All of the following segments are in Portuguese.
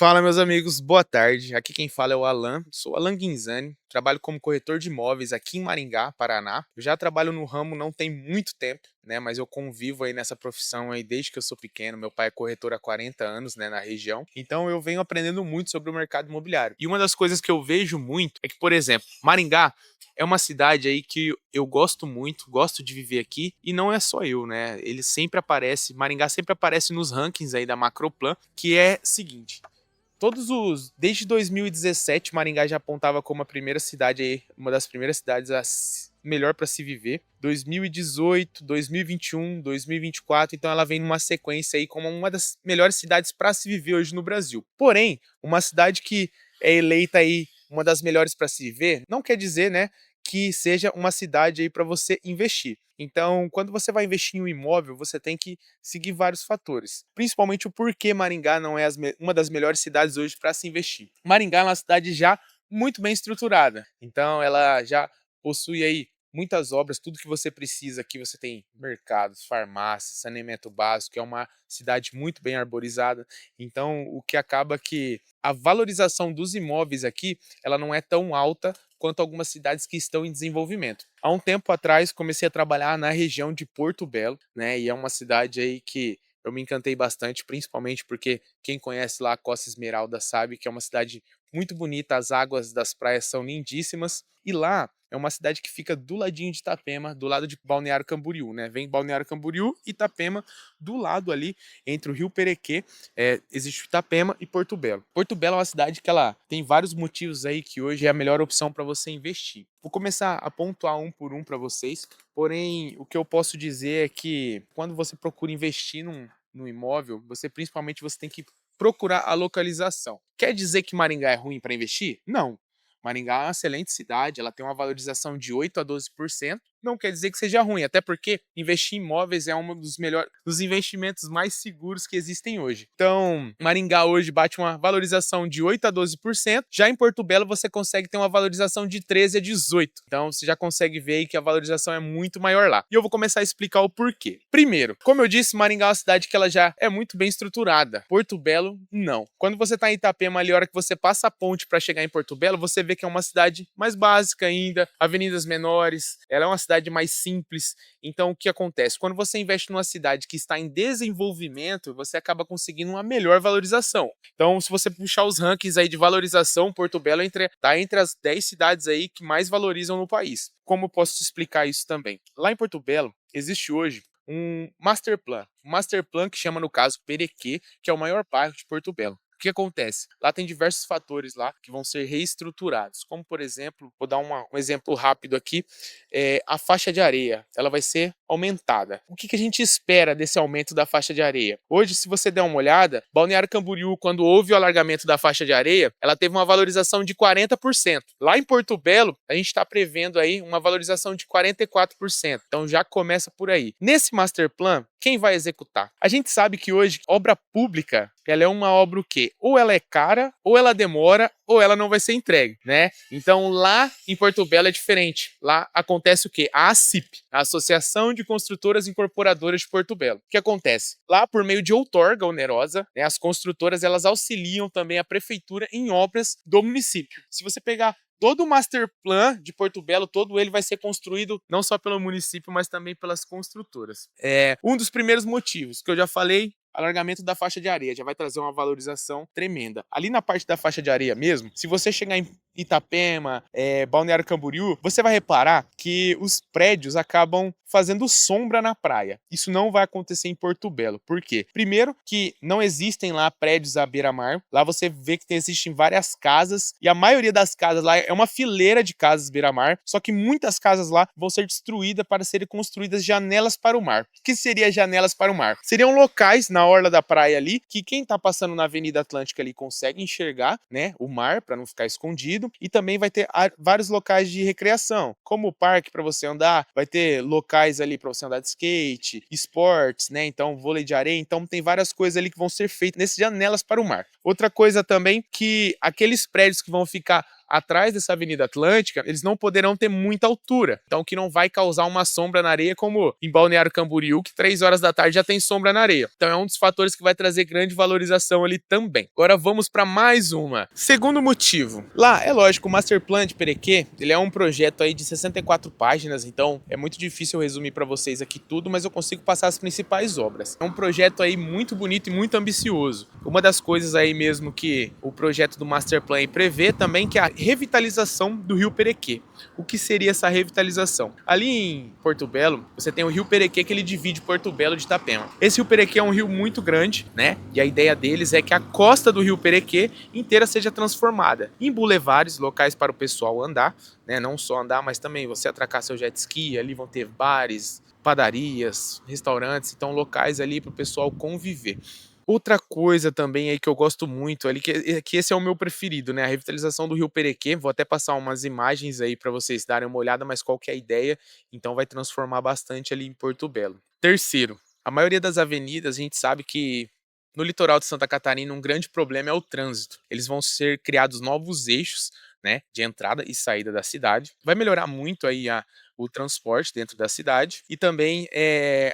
Fala, meus amigos, boa tarde. Aqui quem fala é o Alan. Sou Alan Guinzani, trabalho como corretor de imóveis aqui em Maringá, Paraná. Eu já trabalho no ramo não tem muito tempo, né? Mas eu convivo aí nessa profissão aí desde que eu sou pequeno. Meu pai é corretor há 40 anos, né, na região. Então eu venho aprendendo muito sobre o mercado imobiliário. E uma das coisas que eu vejo muito é que, por exemplo, Maringá é uma cidade aí que eu gosto muito, gosto de viver aqui, e não é só eu, né? Ele sempre aparece, Maringá sempre aparece nos rankings aí da Macroplan, que é seguinte. Desde 2017, Maringá já apontava como a primeira cidade aí, uma das primeiras cidades melhor para se viver. 2018, 2021, 2024, então ela vem numa sequência aí como uma das melhores cidades para se viver hoje no Brasil. Porém, uma cidade que é eleita aí uma das melhores para se viver, não quer dizer, né, que seja uma cidade aí para você investir. Então, quando você vai investir em um imóvel, você tem que seguir vários fatores, principalmente o porquê Maringá não é uma das melhores cidades hoje para se investir. Maringá é uma cidade já muito bem estruturada, então ela já possui aí muitas obras, tudo que você precisa aqui. Você tem mercados, farmácias, saneamento básico, é uma cidade muito bem arborizada. Então, o que acaba que a valorização dos imóveis aqui, ela não é tão alta quanto algumas cidades que estão em desenvolvimento. Há um tempo atrás, comecei a trabalhar na região de Porto Belo, né? E é uma cidade aí que eu me encantei bastante, principalmente porque quem conhece lá a Costa Esmeralda sabe que é uma cidade muito bonita, as águas das praias são lindíssimas. E lá é uma cidade que fica do ladinho de Itapema, do lado de Balneário Camboriú, né? Vem Balneário Camboriú e Itapema, do lado ali, entre o Rio Perequê, existe Itapema e Porto Belo. Porto Belo é uma cidade que ela tem vários motivos aí que hoje é a melhor opção para você investir. Vou começar a pontuar um por um para vocês, porém o que eu posso dizer é que quando você procura investir num imóvel, você tem que procurar a localização. Quer dizer que Maringá é ruim para investir? Não. Maringá é uma excelente cidade, ela tem uma valorização de 8 a 12%. Não quer dizer que seja ruim, até porque investir em imóveis é um dos investimentos mais seguros que existem hoje. Então, Maringá hoje bate uma valorização de 8 a 12%. Já em Porto Belo você consegue ter uma valorização de 13 a 18%. Então, você já consegue ver aí que a valorização é muito maior lá. E eu vou começar a explicar o porquê. Primeiro, como eu disse, Maringá é uma cidade que ela já é muito bem estruturada. Porto Belo, não. Quando você está em Itapema, ali, a hora que você passa a ponte para chegar em Porto Belo, você vê que é uma cidade mais básica ainda, avenidas menores, ela é uma cidade mais simples. Então, o que acontece? Quando você investe numa cidade que está em desenvolvimento, você acaba conseguindo uma melhor valorização. Então, se você puxar os rankings aí de valorização, Porto Belo está entre as 10 cidades aí que mais valorizam no país. Como eu posso te explicar isso também? Lá em Porto Belo, existe hoje um master plan que chama, no caso, Perequê, que é o maior bairro de Porto Belo. O que acontece? Lá tem diversos fatores lá que vão ser reestruturados, como, por exemplo, vou dar um exemplo rápido aqui, a faixa de areia, ela vai ser aumentada. O que a gente espera desse aumento da faixa de areia? Hoje, se você der uma olhada, Balneário Camboriú, quando houve o alargamento da faixa de areia, ela teve uma valorização de 40%. Lá em Porto Belo, a gente está prevendo aí uma valorização de 44%. Então já começa por aí. Nesse master plan, quem vai executar? A gente sabe que hoje, obra pública, ela é uma obra o quê? Ou ela é cara, ou ela demora, ou ela não vai ser entregue, né? Então lá em Porto Belo é diferente. Lá acontece o quê? A ACIP, a Associação de Construtoras Incorporadoras de Porto Belo. O que acontece? Lá, por meio de outorga onerosa, né, as construtoras elas auxiliam também a prefeitura em obras do município. Se você pegar todo o master plan de Porto Belo, todo ele vai ser construído não só pelo município, mas também pelas construtoras. Um dos primeiros motivos que eu já falei, alargamento da faixa de areia, já vai trazer uma valorização tremenda. Ali na parte da faixa de areia mesmo, se você chegar em Itapema, Balneário Camboriú, você vai reparar que os prédios acabam fazendo sombra na praia. Isso não vai acontecer em Porto Belo. Por quê? Primeiro, que não existem lá prédios à beira-mar. Lá você vê que existem várias casas, e a maioria das casas lá é uma fileira de casas beira-mar, só que muitas casas lá vão ser destruídas para serem construídas janelas para o mar. O que seria janelas para o mar? Seriam locais na orla da praia ali, que quem está passando na Avenida Atlântica ali consegue enxergar, né, o mar, para não ficar escondido. E também vai ter vários locais de recreação, como o parque para você andar, vai ter locais ali para você andar de skate, esportes, né? Então, vôlei de areia. Então, tem várias coisas ali que vão ser feitas nessas janelas para o mar. Outra coisa também, que aqueles prédios que vão ficar atrás dessa Avenida Atlântica, eles não poderão ter muita altura. Então, o que não vai causar uma sombra na areia, como em Balneário Camboriú, que 3 horas da tarde já tem sombra na areia. Então, é um dos fatores que vai trazer grande valorização ali também. Agora, vamos para mais uma. Segundo motivo. Lá, é lógico, o Master Plan de Perequê, ele é um projeto aí de 64 páginas, então é muito difícil eu resumir para vocês aqui tudo, mas eu consigo passar as principais obras. É um projeto aí muito bonito e muito ambicioso. Uma das coisas aí mesmo que o projeto do Master Plan prevê também que é a revitalização do Rio Perequê. O que seria essa revitalização? Ali em Porto Belo, você tem o Rio Perequê que ele divide Porto Belo de Itapema. Esse Rio Perequê é um rio muito grande, né? E a ideia deles é que a costa do Rio Perequê inteira seja transformada em bulevares, locais para o pessoal andar, né? Não só andar, mas também você atracar seu jet ski, ali vão ter bares, padarias, restaurantes, então locais ali para o pessoal conviver. Outra coisa também aí que eu gosto muito, ali que esse é o meu preferido, né, a revitalização do Rio Perequê, vou até passar umas imagens aí para vocês darem uma olhada, mas qual que é a ideia, então vai transformar bastante ali em Porto Belo. Terceiro, a maioria das avenidas a gente sabe que no litoral de Santa Catarina um grande problema é o trânsito. Eles vão ser criados novos eixos, né, de entrada e saída da cidade. Vai melhorar muito aí o transporte dentro da cidade e também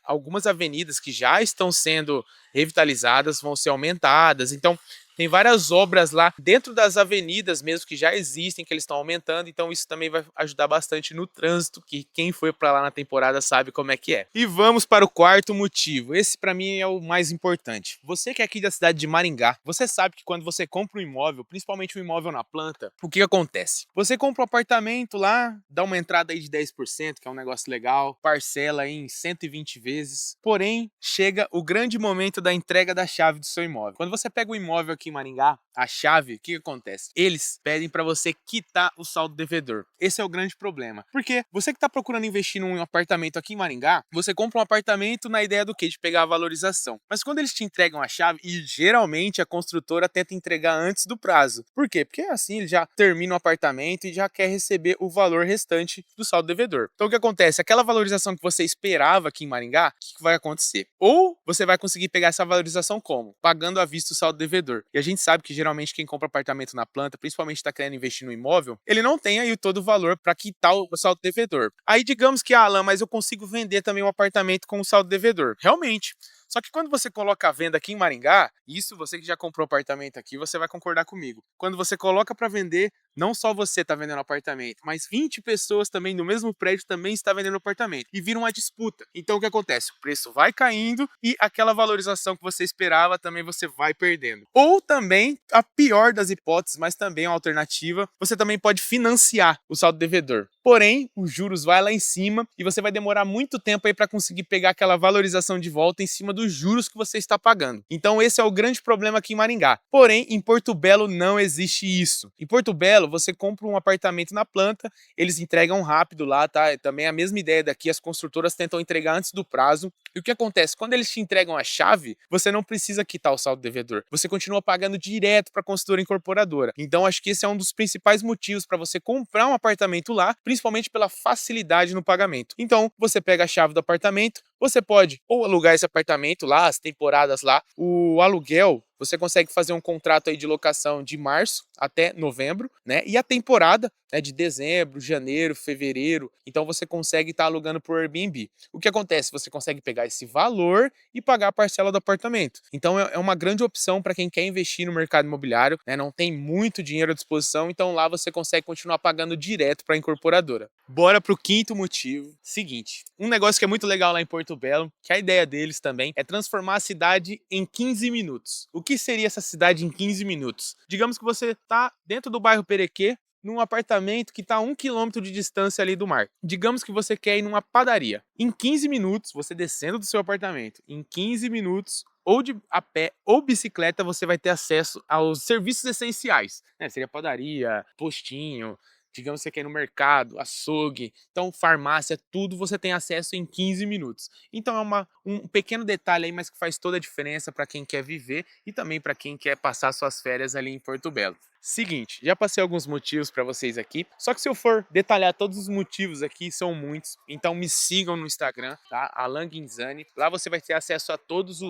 algumas avenidas que já estão sendo revitalizadas vão ser aumentadas. Então, tem várias obras lá dentro das avenidas mesmo que já existem, que eles estão aumentando, então isso também vai ajudar bastante no trânsito, que quem foi para lá na temporada sabe como é que é. E vamos para o quarto motivo. Esse para mim é o mais importante. Você que é aqui da cidade de Maringá, você sabe que quando você compra um imóvel, principalmente um imóvel na planta, o que acontece? Você compra um apartamento lá, dá uma entrada aí de 10%, que é um negócio legal, parcela aí em 120 vezes, porém, chega o grande momento da entrega da chave do seu imóvel. Quando você pega o imóvel aqui em Maringá, a chave, o que acontece? Eles pedem para você quitar o saldo devedor. Esse é o grande problema. Porque você que está procurando investir num apartamento aqui em Maringá, você compra um apartamento na ideia do quê? De pegar a valorização. Mas quando eles te entregam a chave, e geralmente a construtora tenta entregar antes do prazo. Por quê? Porque assim ele já termina o apartamento e já quer receber o valor restante do saldo devedor. Então o que acontece? Aquela valorização que você esperava aqui em Maringá, o que vai acontecer? Ou você vai conseguir pegar essa valorização como? Pagando à vista o saldo devedor. E a gente sabe que geralmente quem compra apartamento na planta, principalmente está querendo investir no imóvel, ele não tem aí todo o valor para quitar o saldo devedor. Aí digamos que, Alan, mas eu consigo vender também um apartamento com o saldo devedor. Realmente. Só que quando você coloca a venda aqui em Maringá, isso você que já comprou apartamento aqui, você vai concordar comigo. Quando você coloca para vender, não só você está vendendo apartamento, mas 20 pessoas também no mesmo prédio também está vendendo apartamento. E vira uma disputa. Então o que acontece? O preço vai caindo e aquela valorização que você esperava também você vai perdendo. Ou também, a pior das hipóteses, mas também uma alternativa, você também pode financiar o saldo devedor. Porém, os juros vai lá em cima e você vai demorar muito tempo aí para conseguir pegar aquela valorização de volta em cima dos juros que você está pagando. Então esse é o grande problema aqui em Maringá. Porém, em Porto Belo não existe isso. Em Porto Belo, você compra um apartamento na planta, eles entregam rápido lá, tá? Também é a mesma ideia daqui, as construtoras tentam entregar antes do prazo. E o que acontece? Quando eles te entregam a chave, você não precisa quitar o saldo devedor. Você continua pagando direto para a construtora incorporadora. Então acho que esse é um dos principais motivos para você comprar um apartamento lá, principalmente pela facilidade no pagamento. Então, você pega a chave do apartamento, você pode ou alugar esse apartamento lá, as temporadas lá, o aluguel, você consegue fazer um contrato aí de locação de março até novembro, né? E a temporada é de dezembro, janeiro, fevereiro. Então você consegue estar alugando por Airbnb. O que acontece? Você consegue pegar esse valor e pagar a parcela do apartamento. Então é uma grande opção para quem quer investir no mercado imobiliário, né? Não tem muito dinheiro à disposição, então lá você consegue continuar pagando direto para a incorporadora. Bora pro quinto motivo. Seguinte, um negócio que é muito legal lá em Porto Belo, que a ideia deles também é transformar a cidade em 15 minutos. O que seria essa cidade em 15 minutos? Digamos que você está dentro do bairro Perequê, num apartamento que está a 1 quilômetro de distância ali do mar. Digamos que você quer ir numa padaria. Em 15 minutos, você descendo do seu apartamento, em 15 minutos, ou a pé ou bicicleta, você vai ter acesso aos serviços essenciais, né? Seria padaria, postinho, digamos que você quer ir no mercado, açougue, então farmácia, tudo você tem acesso em 15 minutos. Então é um pequeno detalhe aí, mas que faz toda a diferença para quem quer viver e também para quem quer passar suas férias ali em Porto Belo. Seguinte, já passei alguns motivos para vocês aqui, só que se eu for detalhar todos os motivos aqui, são muitos. Então me sigam no Instagram, tá? Alan Guinzani. Lá você vai ter acesso a todas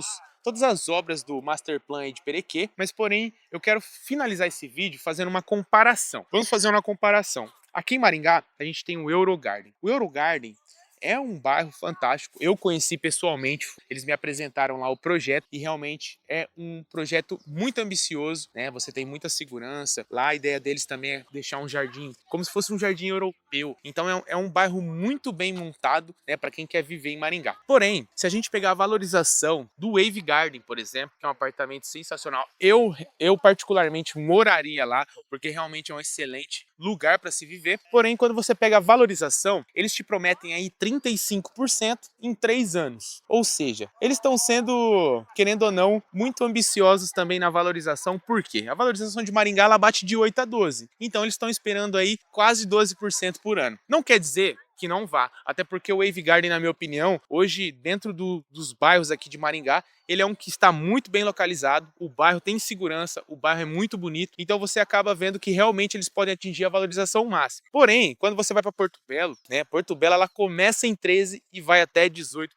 as obras do Master Plan aí de Perequê, mas porém eu quero finalizar esse vídeo fazendo uma comparação. Vamos fazer uma comparação. Aqui em Maringá, a gente tem o Eurogarden. O Eurogarden é um bairro fantástico. Eu conheci pessoalmente, eles me apresentaram lá o projeto e realmente é um projeto muito ambicioso, né? Você tem muita segurança. Lá a ideia deles também é deixar um jardim como se fosse um jardim europeu. Então é um bairro muito bem montado, né, para quem quer viver em Maringá. Porém, se a gente pegar a valorização do Wave Garden, por exemplo, que é um apartamento sensacional, eu particularmente moraria lá, porque realmente é um excelente lugar para se viver. Porém, quando você pega a valorização, eles te prometem aí 35% em 3 anos. Ou seja, eles estão sendo, querendo ou não, muito ambiciosos também na valorização. Por quê? A valorização de Maringá ela bate de 8 a 12. Então eles estão esperando aí quase 12% por ano. Não quer dizer que não vá. Até porque o Wave Garden, na minha opinião, hoje, dentro dos bairros aqui de Maringá, ele é um que está muito bem localizado, o bairro tem segurança, o bairro é muito bonito, então você acaba vendo que realmente eles podem atingir a valorização máxima. Porém, quando você vai para Porto Belo, né, Porto Belo ela começa em 13 e vai até 18%.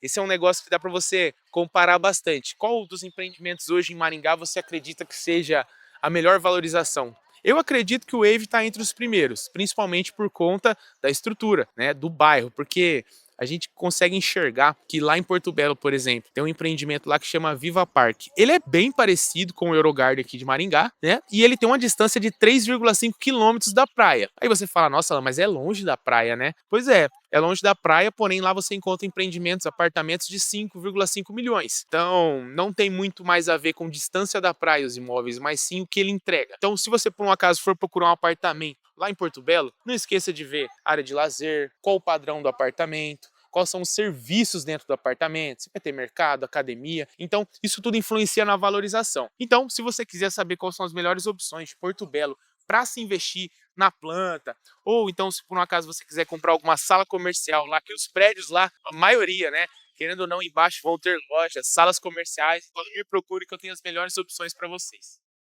Esse é um negócio que dá para você comparar bastante. Qual dos empreendimentos hoje em Maringá você acredita que seja a melhor valorização? Eu acredito que o Wave está entre os primeiros, principalmente por conta da estrutura, né, do bairro, porque a gente consegue enxergar que lá em Porto Belo, por exemplo, tem um empreendimento lá que chama Viva Park. Ele é bem parecido com o Eurogarden aqui de Maringá, né? E ele tem uma distância de 3,5 quilômetros da praia. Aí você fala, nossa, mas é longe da praia, né? Pois é longe da praia, porém lá você encontra empreendimentos, apartamentos de 5,5 milhões. Então, não tem muito mais a ver com distância da praia os imóveis, mas sim o que ele entrega. Então, se você por um acaso for procurar um apartamento lá em Porto Belo, não esqueça de ver área de lazer, qual o padrão do apartamento, quais são os serviços dentro do apartamento, se vai ter mercado, academia. Então, isso tudo influencia na valorização. Então, se você quiser saber quais são as melhores opções de Porto Belo para se investir na planta, ou então se por um acaso você quiser comprar alguma sala comercial lá, que os prédios lá, a maioria, né, querendo ou não, embaixo vão ter lojas, salas comerciais, então me procure que eu tenho as melhores opções para vocês.